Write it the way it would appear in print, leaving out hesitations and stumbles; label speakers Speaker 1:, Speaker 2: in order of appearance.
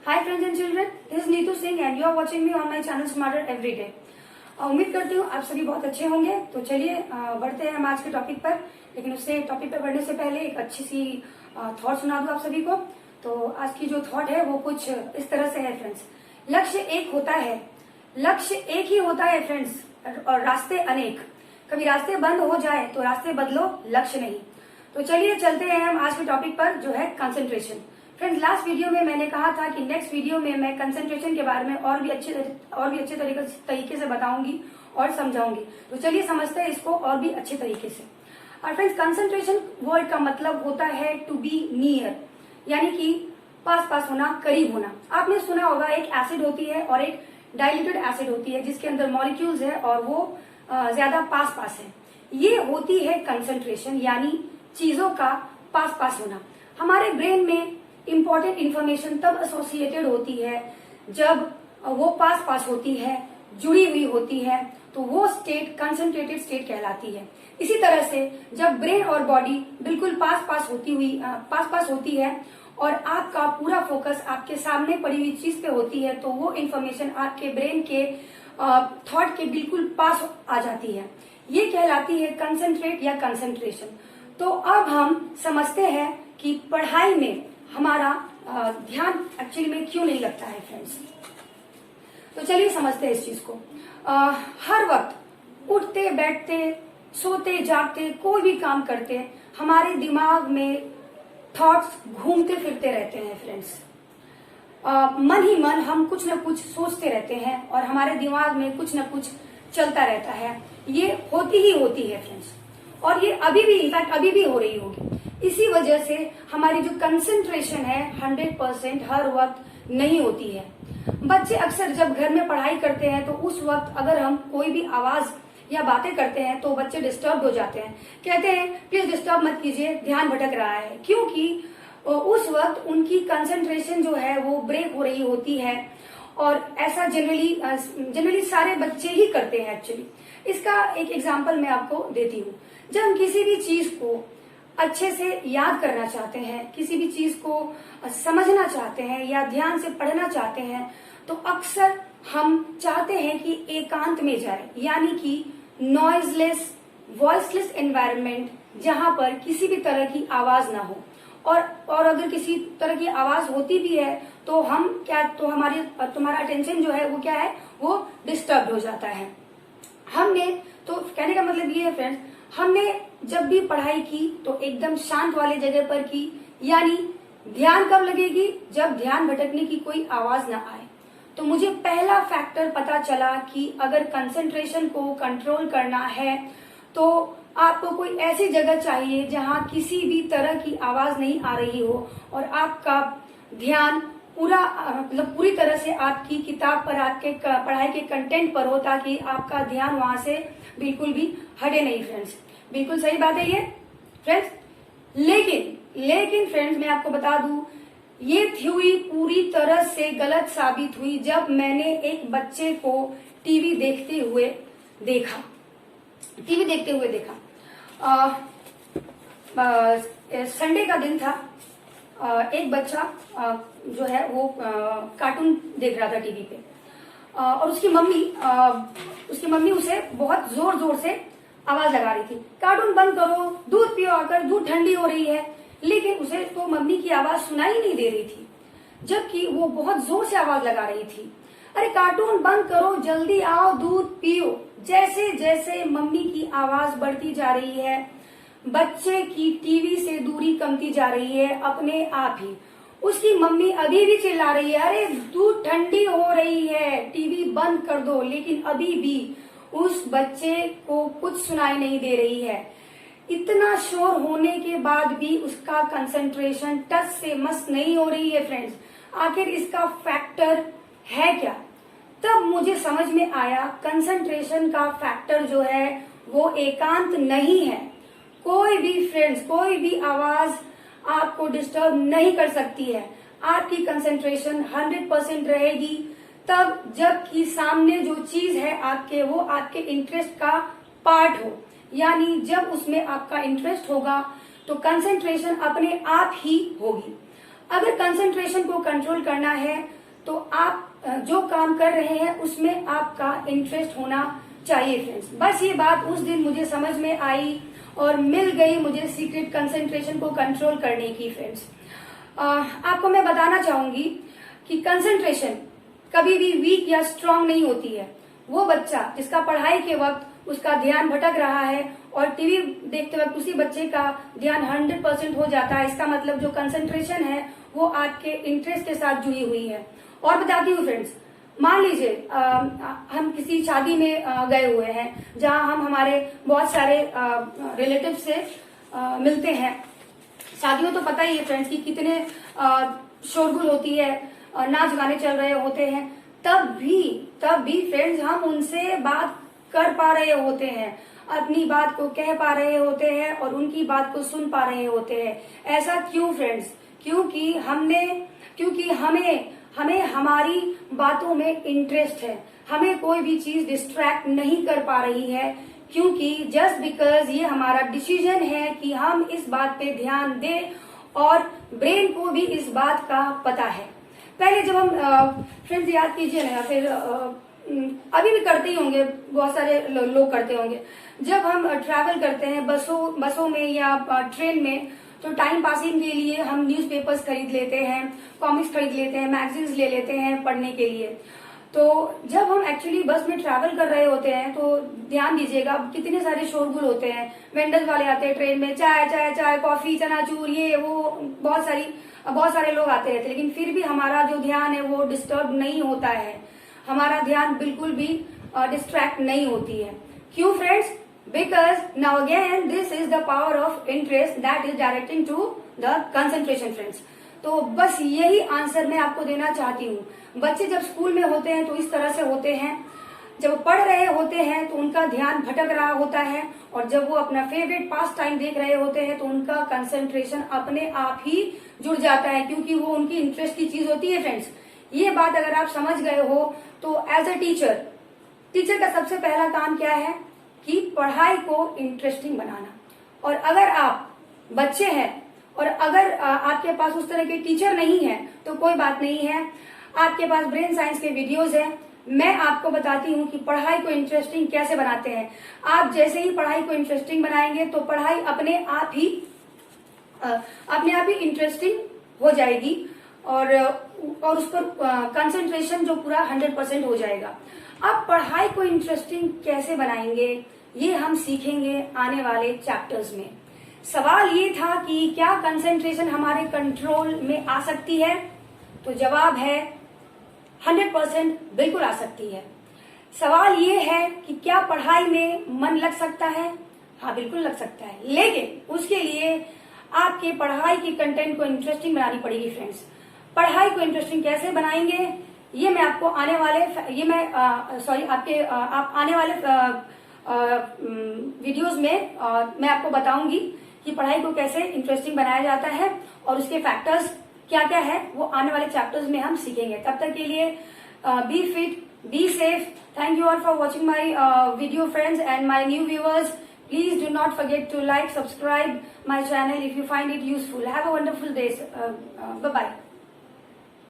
Speaker 1: Hi friends and children, this is Neetu Singh and you are watching me on my channel Smarter Every Day. उम्मीद करती हूँ आप सभी बहुत अच्छे होंगे। तो चलिए बढ़ते हैं हम आज के टॉपिक पर। लेकिन उससे टॉपिक पर बढ़ने से पहले एक अच्छी सी थॉट सुना दूं आप सभी को। तो आज की जो थॉट है वो कुछ इस तरह से है फ्रेंड्स। लक्ष्य एक होता है, लक्ष्य एक ही होता है फ्रेंड्स, और रास्ते अनेक। कभी रास्ते बंद हो जाए तो रास्ते बदलो, लक्ष्य नहीं। तो चलिए चलते हैं हम आज के टॉपिक पर, जो है कंसंट्रेशन। फ्रेंड्स, लास्ट वीडियो में मैंने कहा था कि नेक्स्ट वीडियो में मैं कंसंट्रेशन के बारे में और भी अच्छे तरीके से बताऊंगी और समझाऊंगी। तो चलिए समझते हैं इसको और भी अच्छे तरीके से। और फ्रेंड्स, कंसंट्रेशन वर्ड का मतलब होता है टू बी नियर, यानी कि पास पास होना, करीब होना। आपने सुना होगा एक एसिड होती है और एक डाइल्यूटेड एसिड होती है जिसके अंदर मॉलिक्यूल्स है और वो ज्यादा पास पास है। ये होती है कंसंट्रेशन, यानी चीजों का पास पास होना। हमारे ब्रेन में इंपॉर्टेंट इंफॉर्मेशन तब एसोसिएटेड होती है जब वो पास पास होती है, जुड़ी हुई होती है, तो वो स्टेट कंसंट्रेटेड स्टेट कहलाती है। इसी तरह से जब ब्रेन और बॉडी बिल्कुल पास पास होती है और आपका पूरा फोकस आपके सामने पड़ी हुई चीज पे होती है, तो वो इंफॉर्मेशन आपके ब्रेन के थॉट के बिल्कुल पास आ जाती है। ये कहलाती है कंसंट्रेट या कंसंट्रेशन। तो अब हम समझते हैं कि पढ़ाई में हमारा ध्यान एक्चुअली में क्यों नहीं लगता है फ्रेंड्स। तो चलिए समझते हैं इस चीज को। हर वक्त उठते बैठते, सोते जागते, कोई भी काम करते, हमारे दिमाग में थॉट्स घूमते फिरते रहते हैं फ्रेंड्स। मन ही मन हम कुछ न कुछ सोचते रहते हैं और हमारे दिमाग में कुछ न कुछ चलता रहता है। ये होती ही होती है फ्रेंड्स, और ये अभी भी, इनफैक्ट अभी भी हो रही होगी। इसी वजह से हमारी जो कंसंट्रेशन है 100% हर वक्त नहीं होती है। बच्चे अक्सर जब घर में पढ़ाई करते हैं तो उस वक्त अगर हम कोई भी आवाज या बातें करते हैं तो बच्चे डिस्टर्ब हो जाते हैं। कहते हैं प्लीज डिस्टर्ब मत कीजिए, ध्यान भटक रहा है, क्योंकि उस वक्त उनकी कंसंट्रेशन जो है वो ब्रेक हो रही होती है। और ऐसा जनरली सारे बच्चे ही करते हैं एक्चुअली। इसका एक एग्जांपल मैं आपको देती हूँ। जब हम किसी भी चीज को अच्छे से याद करना चाहते हैं, किसी भी चीज को समझना चाहते हैं या ध्यान से पढ़ना चाहते हैं, तो अक्सर हम चाहते हैं कि एकांत में जाए, यानी कि नॉइजलेस, वॉइसलेस एनवायरनमेंट, जहां पर किसी भी तरह की आवाज ना हो। और अगर किसी तरह की आवाज होती भी है तो तुम्हारा अटेंशन जो है वो क्या है, वो डिस्टर्ब हो जाता है। तो कहने का मतलब ये है फ्रेंड्स, हमने जब भी पढ़ाई की तो एकदम शांत वाले जगह पर की, यानी ध्यान कब लगेगी, जब ध्यान भटकने की कोई आवाज ना आए। तो मुझे पहला फैक्टर पता चला कि अगर कंसंट्रेशन को कंट्रोल करना है तो आपको कोई ऐसी जगह चाहिए जहां किसी भी तरह की आवाज नहीं आ रही हो और आपका ध्यान पूरी तरह से आपकी किताब पर, आपके पढ़ाई के कंटेंट पर हो, ताकि आपका ध्यान वहां से बिल्कुल भी हटे नहीं फ्रेंड्स। बिल्कुल सही बात है ये फ्रेंड्स। लेकिन फ्रेंड्स, मैं आपको बता दूं, ये थ्योरी पूरी तरह से गलत साबित हुई जब मैंने एक बच्चे को टीवी देखते हुए देखा। संडे का दिन था। एक बच्चा जो है वो कार्टून देख रहा था टीवी पे, और उसकी मम्मी उसे बहुत जोर जोर से आवाज लगा रही थी, कार्टून बंद करो, दूध पियो आकर, दूध ठंडी हो रही है। लेकिन उसे तो मम्मी की आवाज सुनाई नहीं दे रही थी, जबकि वो बहुत जोर से आवाज लगा रही थी, अरे कार्टून बंद करो, जल्दी आओ, दूध पियो। जैसे जैसे मम्मी की आवाज बढ़ती जा रही है, बच्चे की टीवी से दूरी कमती जा रही है अपने आप ही। उसकी मम्मी अभी भी चिल्ला रही है, अरे दूध ठंडी हो रही है, टीवी बंद कर दो, लेकिन अभी भी उस बच्चे को कुछ सुनाई नहीं दे रही है। इतना शोर होने के बाद भी उसका कंसंट्रेशन टस से मस नहीं हो रही है फ्रेंड्स। आखिर इसका फैक्टर है क्या? तब मुझे समझ में आया कंसंट्रेशन का फैक्टर जो है वो एकांत नहीं है। कोई भी आवाज आपको डिस्टर्ब नहीं कर सकती है। आपकी कंसंट्रेशन 100% रहेगी तब जबकि सामने जो चीज है आपके, वो आपके इंटरेस्ट का पार्ट हो, यानी जब उसमें आपका इंटरेस्ट होगा तो कंसंट्रेशन अपने आप ही होगी। अगर कंसंट्रेशन को कंट्रोल करना है तो आप जो काम कर रहे हैं उसमें आपका इंटरेस्ट होना चाहिए फ्रेंड्स। बस ये बात उस दिन मुझे समझ में आई और मिल गई मुझे सीक्रेट कंसंट्रेशन को कंट्रोल करने की फ्रेंड्स। आपको मैं बताना चाहूंगी कि कंसंट्रेशन कभी भी वीक या स्ट्रांग नहीं होती है। वो बच्चा जिसका पढ़ाई के वक्त उसका ध्यान भटक रहा है और टीवी देखते वक्त उसी बच्चे का ध्यान 100% हो जाता है, इसका मतलब जो कंसंट्रेशन है वो आपके इंटरेस्ट के साथ जुड़ी हुई है। और बताती हूँ फ्रेंड्स, मान लीजिए हम किसी शादी में गए हुए हैं जहां हम हमारे बहुत सारे रिलेटिव से मिलते हैं। शादियों तो पता ही है फ्रेंड्स कि कितने शोरगुल होती है, नाच गाने चल रहे होते हैं, तब भी फ्रेंड्स हम उनसे बात कर पा रहे होते हैं, अपनी बात को कह पा रहे होते हैं और उनकी बात को सुन पा रहे होते हैं। ऐसा क्यों फ्रेंड्स? क्योंकि हमें हमारी बातों में इंटरेस्ट है, हमें कोई भी चीज डिस्ट्रैक्ट नहीं कर पा रही है, क्योंकि जस्ट बिकॉज ये हमारा डिसीजन है कि हम इस बात पे ध्यान दें और ब्रेन को भी इस बात का पता है। पहले जब हम फ्रेंड्स याद कीजिए ना, फिर अभी भी करते ही होंगे, बहुत सारे लोग करते होंगे, जब हम ट्रैवल करते हैं बसों में या ट्रेन में, तो टाइम पासिंग के लिए हम न्यूज़पेपर्स खरीद लेते हैं, कॉमिक्स खरीद लेते हैं, मैगजीन्स ले लेते हैं पढ़ने के लिए। तो जब हम एक्चुअली बस में ट्रैवल कर रहे होते हैं तो ध्यान दीजिएगा कितने सारे शोरगुल होते हैं, वेंडर्स वाले आते हैं ट्रेन में, चाय चाय चाय, कॉफी, चनाचूर, ये वो बहुत सारे लोग आते रहते हैं, लेकिन फिर भी हमारा जो ध्यान है वो डिस्टर्ब नहीं होता है, हमारा ध्यान बिल्कुल भी डिस्ट्रैक्ट नहीं होती है। क्यों friends? Because now again this is the power of interest that is directing to the concentration friends. तो बस यही आंसर मैं आपको देना चाहती हूँ। बच्चे जब स्कूल में होते हैं तो इस तरह से होते हैं, जब पढ़ रहे होते हैं तो उनका ध्यान भटक रहा होता है, और जब वो अपना फेवरेट पास टाइम देख रहे होते हैं तो उनका कंसंट्रेशन अपने आप ही जुड़ जाता है, क्योंकि वो उनकी इंटरेस्ट की चीज होती है फ्रेंड्स। ये बात अगर आप समझ गए हो तो एज अ टीचर का सबसे पहला काम क्या है कि पढ़ाई को इंटरेस्टिंग बनाना। और अगर आप बच्चे हैं और अगर आपके पास उस तरह के टीचर नहीं है तो कोई बात नहीं है, आपके पास ब्रेन साइंस के वीडियोस हैं, मैं आपको बताती हूँ कि पढ़ाई को इंटरेस्टिंग कैसे बनाते हैं। आप जैसे ही पढ़ाई को इंटरेस्टिंग बनाएंगे तो पढ़ाई अपने आप ही इंटरेस्टिंग हो जाएगी और उस पर कंसंट्रेशन जो पूरा 100% हो जाएगा। अब पढ़ाई को इंटरेस्टिंग कैसे बनाएंगे ये हम सीखेंगे आने वाले चैप्टर्स में। सवाल ये था कि क्या कंसंट्रेशन हमारे कंट्रोल में आ सकती है? तो जवाब है 100% बिल्कुल आ सकती है। सवाल ये है कि क्या पढ़ाई में मन लग सकता है? हाँ, बिल्कुल लग सकता है, लेकिन उसके लिए आपके पढ़ाई की कंटेंट को इंटरेस्टिंग बनानी पड़ेगी फ्रेंड्स। पढ़ाई को इंटरेस्टिंग कैसे बनाएंगे ये मैं आपको आने वाले वीडियोस में मैं आपको बताऊंगी कि पढ़ाई को कैसे इंटरेस्टिंग बनाया जाता है और उसके फैक्टर्स क्या क्या है, वो आने वाले चैप्टर्स में हम सीखेंगे। तब तक के लिए be fit, be safe. Thank you all for watching my video friends and my new viewers. Please do not forget to like, subscribe my channel if you find it useful. Have a wonderful day. Bye-bye.